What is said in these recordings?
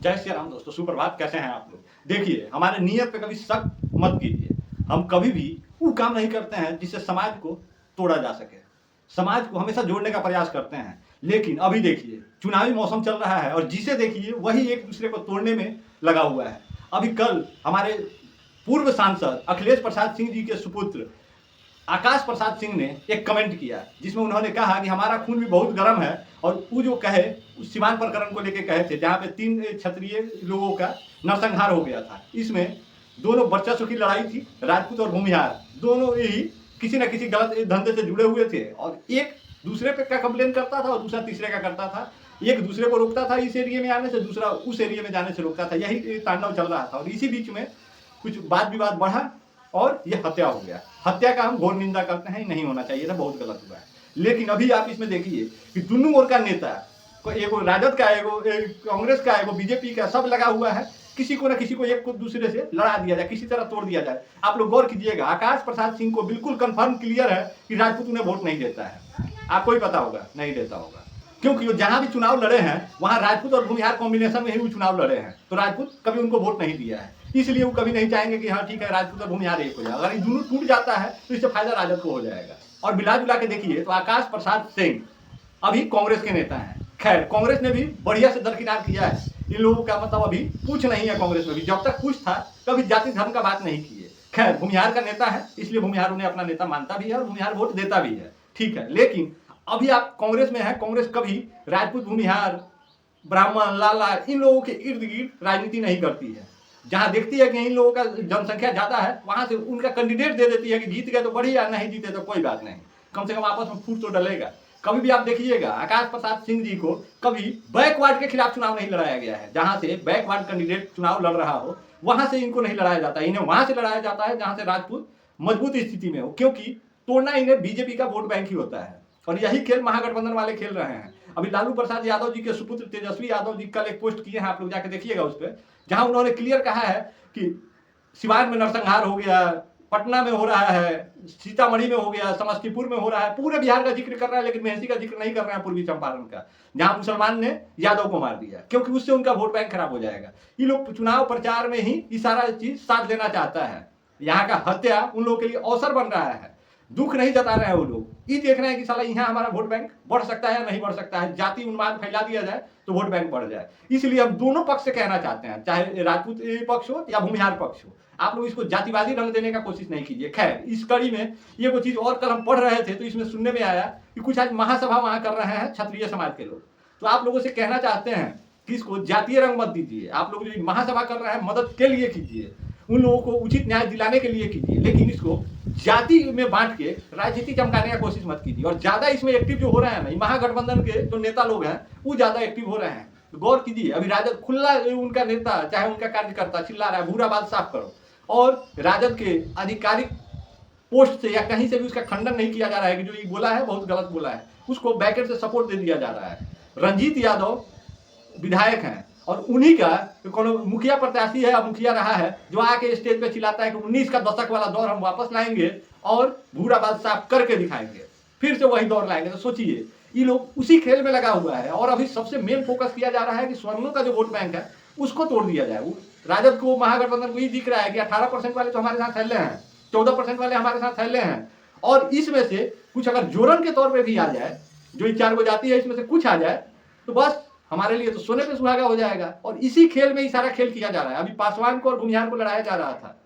जय श्री राम दोस्तों, सुप्रभात। कैसे हैं आप लोग? देखिए, हमारे नियत पे कभी शक मत कीजिए। हम कभी भी वो काम नहीं करते हैं जिससे समाज को तोड़ा जा सके। समाज को हमेशा जोड़ने का प्रयास करते हैं, लेकिन अभी देखिए चुनावी मौसम चल रहा है और जिसे देखिए वही एक दूसरे को तोड़ने में लगा हुआ है। अभी कल हमारे पूर्व सांसद अखिलेश प्रसाद सिंह जी के सुपुत्र आकाश प्रसाद सिंह ने एक कमेंट किया जिसमें उन्होंने कहा कि हमारा खून भी बहुत गर्म है, और वो जो कहे उस सीमांत प्रकरण को लेकर कहे थे जहाँ पे 3 क्षत्रिय लोगों का नरसंहार हो गया था। इसमें दोनों वर्चस्व की लड़ाई थी, राजपूत और भूमिहार दोनों ही किसी न किसी गलत धंधे से जुड़े हुए थे, और एक दूसरे पे का कंप्लेन करता था और दूसरा तीसरे का करता था। एक दूसरे को रोकता था इस एरिया में आने से, दूसरा उस एरिया में जाने से रोकता था। यही तांडव चल रहा था और इसी बीच में कुछ वाद विवाद बढ़ा और ये हत्या हो गया। हत्या का हम घोर निंदा करते हैं, नहीं होना चाहिए था, बहुत गलत हुआ है। लेकिन अभी आप इसमें देखिए कि दोनों ओर का नेता, एगो राजद का, एगो कांग्रेस का, एगो बीजेपी का, सब लगा हुआ है किसी को ना किसी को एक को दूसरे से लड़ा दिया जाए, किसी तरह तोड़ दिया जाए। आप लोग गौर कीजिएगा, आकाश प्रसाद सिंह को बिल्कुल कंफर्म क्लियर है कि राजपूत उन्हें वोट नहीं देता है। आपको ही पता होगा, नहीं देता होगा, क्योंकि वो जहां भी चुनाव लड़े हैं वहां राजपूत और भूमिहार कॉम्बिनेशन में ही वो चुनाव लड़े हैं, तो राजपूत कभी उनको वोट नहीं दिया है। इसलिए वो कभी नहीं चाहेंगे कि हाँ ठीक है राजपूत और भूमिहार एक हो जाए। अगर ये दोनों टूट जाता है तो इससे फायदा राजद को हो जाएगा। और मिला जुला के देखिए तो आकाश प्रसाद सिंह अभी कांग्रेस के नेता हैं। खैर, कांग्रेस ने भी बढ़िया से दरकिनार किया है। इन लोगों का मतलब अभी पूछ नहीं है कांग्रेस में भी, जब तक पूछ था कभी जाति धर्म का बात नहीं की है। खैर, भूमिहार का नेता है इसलिए भूमिहार उन्हें अपना नेता मानता भी है और भूमिहार वोट देता भी है, ठीक है। लेकिन अभी आप कांग्रेस में है, कांग्रेस कभी राजपूत, भूमिहार, ब्राह्मण, लाला इन लोगों के इर्द गिर्द राजनीति नहीं करती है। जहां देखती है कि इन लोगों का जनसंख्या ज्यादा है वहां से उनका कैंडिडेट दे देती है कि जीत गए तो बढ़िया, नहीं जीते तो कोई बात नहीं, कम से कम आपस में फूट तो डलेगा। कभी भी आप देखिएगा आकाश प्रसाद सिंह जी को कभी बैकवर्ड के खिलाफ चुनाव नहीं लड़ाया गया है। जहां से बैकवर्ड कैंडिडेट चुनाव लड़ रहा हो वहां से इनको नहीं लड़ाया जाता है, इन्हें वहां से लड़ाया जाता है जहां से राजपूत मजबूत स्थिति में हो, क्योंकि तोड़ना इन्हें बीजेपी का वोट बैंक ही होता है। और यही खेल महागठबंधन वाले खेल रहे हैं। अभी लालू प्रसाद यादव जी के सुपुत्र तेजस्वी यादव जी कल एक पोस्ट किए हैं, आप लोग जाके देखिएगा उस पर, जहां उन्होंने क्लियर कहा है कि सिवान में नरसंहार हो गया, पटना में हो रहा है, सीतामढ़ी में हो गया, समस्तीपुर में हो रहा है, पूरे बिहार का जिक्र कर रहा है, लेकिन मेहसी का जिक्र नहीं कर रहे हैं पूर्वी चंपारण का, जहां मुसलमान ने यादव को मार दिया, क्योंकि उससे उनका वोट बैंक खराब हो जाएगा। ये लोग चुनाव प्रचार में ही ये सारा चीज साथ देना चाहता है। यहाँ का हत्या उन लोगों के लिए अवसर बन रहा है, दुख नहीं जता रहे हैं वो लोग। ये देख रहे हैं कि साला यहाँ हमारा वोट बैंक बढ़ सकता है या नहीं बढ़ सकता है, जाति उन्माद फैला दिया जाए तो वोट बैंक बढ़ जाए। इसलिए हम दोनों पक्ष से कहना चाहते हैं, चाहे राजपूत पक्ष हो या भूमिहार पक्ष हो, आप लोग इसको जातिवादी रंग देने का कोशिश नहीं कीजिए। खैर, इस कड़ी में ये कोई चीज और कल हम पढ़ रहे थे तो इसमें सुनने में आया कि कुछ आज महासभा वहां कर रहे हैं क्षत्रिय समाज के लोग। तो आप लोगों से कहना चाहते हैं कि इसको जातीय रंग मत दीजिए। आप लोग जो महासभा कर रहे हैं मदद के लिए कीजिए, उन लोगों को उचित न्याय दिलाने के लिए कीजिए, लेकिन इसको जाति में बांट के राजनीति चमकाने का कोशिश मत कीजिए। और ज्यादा इसमें एक्टिव जो हो रहे हैं ना, महागठबंधन के जो नेता लोग हैं वो ज्यादा एक्टिव हो रहे हैं। तो गौर कीजिए, अभी राजद खुला उनका नेता चाहे उनका कार्यकर्ता चिल्ला रहा है भूरा बाल साफ करो, और राजद के आधिकारिक पोस्ट से या कहीं से भी उसका खंडन नहीं किया जा रहा है कि जो ये बोला है बहुत गलत बोला है, उसको बैकेट से सपोर्ट दे दिया जा रहा है। रंजीत यादव विधायक हैं और उन्हीं का कोनो मुखिया प्रत्याशी है, मुखिया रहा है, जो आके स्टेज पे चिल्लाता है कि 19 का दशक वाला दौर हम वापस लाएंगे और भूरा बाल साफ करके दिखाएंगे, फिर से वही दौर लाएंगे। तो सोचिए, ये लोग उसी खेल में लगा हुआ है। और अभी सबसे मेन फोकस किया जा रहा है कि स्वर्णों का जो वोट बैंक है उसको तोड़ दिया जाए। वो राजद को, महागठबंधन को ये दिख रहा है कि 18% वाले तो हमारे साथ फैले हैं, 14% वाले हमारे साथ फैले हैं, और इसमें से कुछ अगर जोड़न के तौर पर भी आ जाए, जो ये 4 जाति है इसमें से कुछ आ जाए तो बस हमारे लिए तो सोने पे सुहागा हो जाएगा। और इसी खेल में ही सारा खेल किया जा रहा है। अभी पासवान को और भूमिहार को लड़ाया जा रहा था।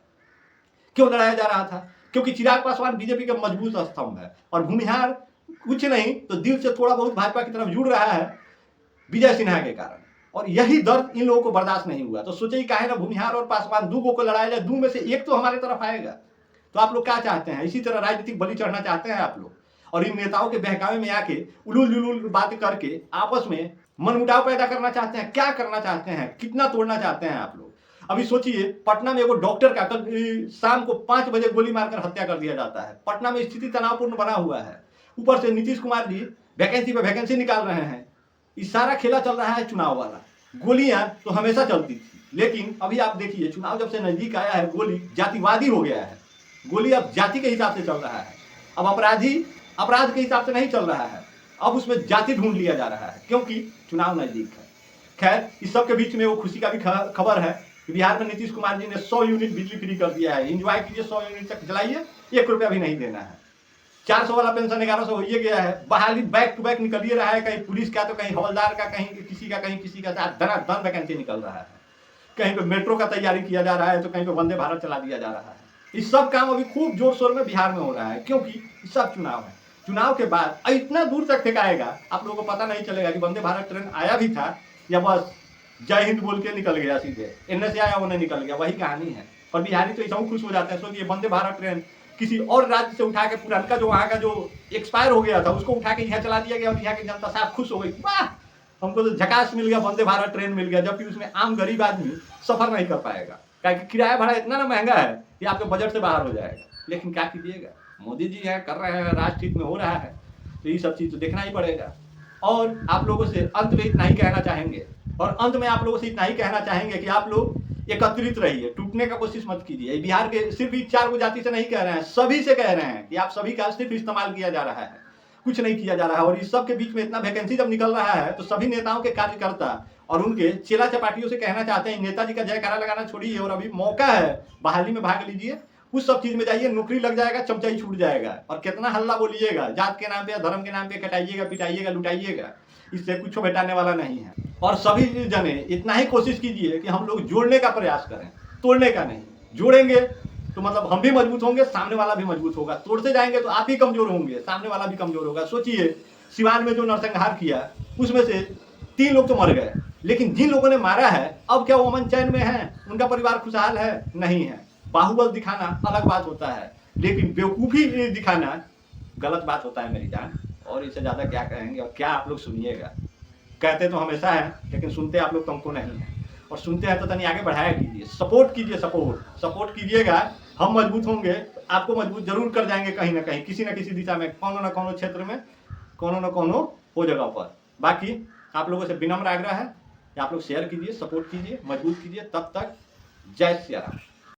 क्यों लड़ाया जा रहा था? क्योंकि चिराग पासवान बीजेपी का मजबूत स्तंभ है और भूमिहार कुछ नहीं तो दिल से थोड़ा बहुत भाजपा की तरफ जुड़ रहा है विजय सिन्हा के कारण, और यही दर्द इन लोगों को बर्दाश्त नहीं हुआ। तो सोचे काहे ना भूमिहार और पासवान दो को लड़ाया जाए, दो में से एक तो हमारे तरफ आएगा। तो आप लोग क्या चाहते हैं? इसी तरह राजनीतिक बलि चढ़ना चाहते हैं आप लोग, और इन नेताओं के बहकावे में आके उलूल जुलूल बात करके आपस में मनमुटाव पैदा करना चाहते हैं। क्या करना चाहते हैं? कितना तोड़ना चाहते हैं आप लोग? अभी सोचिए, पटना में एगो डॉक्टर का कल शाम को 5 बजे गोली मारकर हत्या कर दिया जाता है। पटना में स्थिति तनावपूर्ण बना हुआ है। ऊपर से नीतीश कुमार जी वैकेंसी पे वैकेंसी निकाल रहे हैं। इस सारा खेला चल रहा है चुनाव वाला। गोलियां तो हमेशा चलती थी, लेकिन अभी आप देखिए चुनाव जब से नजदीक आया है गोली जातिवादी हो गया है। गोली अब जाति के हिसाब से चल रहा है। अब अपराधी अपराध के हिसाब से नहीं चल रहा है, अब उसमें जाति ढूंढ लिया जा रहा है, क्योंकि चुनाव नजदीक है। खैर इस सब के बीच में वो खुशी का भी खबर है कि बिहार में नीतीश कुमार जी ने 100 यूनिट बिजली फ्री कर दिया है। एंजॉय कीजिए, 100 यूनिट तक जलाइए, 1 रुपया भी नहीं देना है। 400 वाला पेंशन 1100 हो ही गया है। बहाली बैक टू बैक निकल ही रहा है, कहीं पुलिस का तो कहीं हवलदार का, कहीं किसी का धनाधन वैकेंसी निकल रहा है। कहीं पे मेट्रो का तैयारी किया जा रहा है तो कहीं पे वंदे भारत चला दिया जा रहा है। इस सब काम अभी खूब जोर शोर में बिहार में हो रहा है, क्योंकि सब चुनाव है। चुनाव के बाद इतना दूर तक फेंकाएगा, आप लोगों को पता नहीं चलेगा कि वंदे भारत ट्रेन आया भी था या बस जय हिंद बोल के निकल गया सीधे, इनमें से आया उन्हें निकल गया, वही कहानी है। और बिहारी तो ऐसा खुश हो जाते हैं, सोचिए वंदे भारत ट्रेन किसी और राज्य से उठा के पुराना जो वहाँ का जो एक्सपायर हो गया था उसको उठा के यहाँ चला दिया गया और यहाँ की जनता साफ खुश हो गई, वाह हमको तो झकास मिल गया, वंदे भारत ट्रेन मिल गया। जबकि उसमें आम गरीब आदमी सफर नहीं कर पाएगा, क्योंकि किराया भाड़ा इतना ना महंगा है कि आपके बजट से बाहर हो जाएगा। लेकिन क्या कीजिएगा, मोदी जी है कर रहे हैं, राष्ट्र हित में हो रहा है, तो ये सब चीज तो देखना ही पड़ेगा। और आप लोगों से अंत में इतना ही कहना चाहेंगे, और अंत में आप लोगों से इतना ही कहना चाहेंगे कि आप लोग एकत्रित रहिए, टूटने का कोशिश मत कीजिए। बिहार के सिर्फ 4 गो जाति से नहीं कह रहे हैं, सभी से कह रहे हैं कि आप सभी का सिर्फ इस्तेमाल किया जा रहा है, कुछ नहीं किया जा रहा है। और इस सब के बीच में इतना वैकेंसी जब निकल रहा है तो सभी नेताओं के कार्यकर्ता और उनके चेला चपाटियों से कहना चाहते हैं, नेताजी का जयकारा लगाना छोड़िए और अभी मौका है, बहाली में भाग लीजिए, उस सब चीज में जाइए, नौकरी लग जाएगा, चमचाई छूट जाएगा। और कितना हल्ला बोलिएगा, जात के नाम पे, धर्म के नाम पे कटाइएगा, पिटाइएगा, लुटाइएगा, इससे कुछ बैठाने वाला नहीं है। और सभी जने इतना ही कोशिश कीजिए कि हम लोग जोड़ने का प्रयास करें, तोड़ने का नहीं। जोड़ेंगे तो मतलब हम भी मजबूत होंगे, सामने वाला भी मजबूत होगा। तोड़ते जाएंगे तो आप ही कमजोर होंगे, सामने वाला भी कमजोर होगा। सोचिए सिवान में जो नरसंहार किया उसमें से 3 लोग तो मर गए, लेकिन जिन लोगों ने मारा है अब क्या वो अमन चैन में है, उनका परिवार खुशहाल है? नहीं है। बाहुबल दिखाना अलग बात होता है, लेकिन बेवकूफी दिखाना गलत बात होता है मेरी जान। और इससे ज्यादा क्या कहेंगे, और क्या आप लोग सुनिएगा। कहते तो हमेशा है, लेकिन सुनते आप लोग तुमको नहीं है, और सुनते हैं तो तनी आगे बढ़ाया कीजिए, सपोर्ट कीजिए, सपोर्ट कीजिएगा। हम मजबूत होंगे, आपको मजबूत जरूर कर जाएंगे कहीं ना कहीं, किसी न किसी दिशा में, कोनो न कोनो क्षेत्र में, कोनो न कोनो हो जगह पर। बाकी आप लोगों से विनम्र आग्रह है कि आप लोग शेयर कीजिए, सपोर्ट कीजिए, मजबूत कीजिए। तब तक जय श्री राम।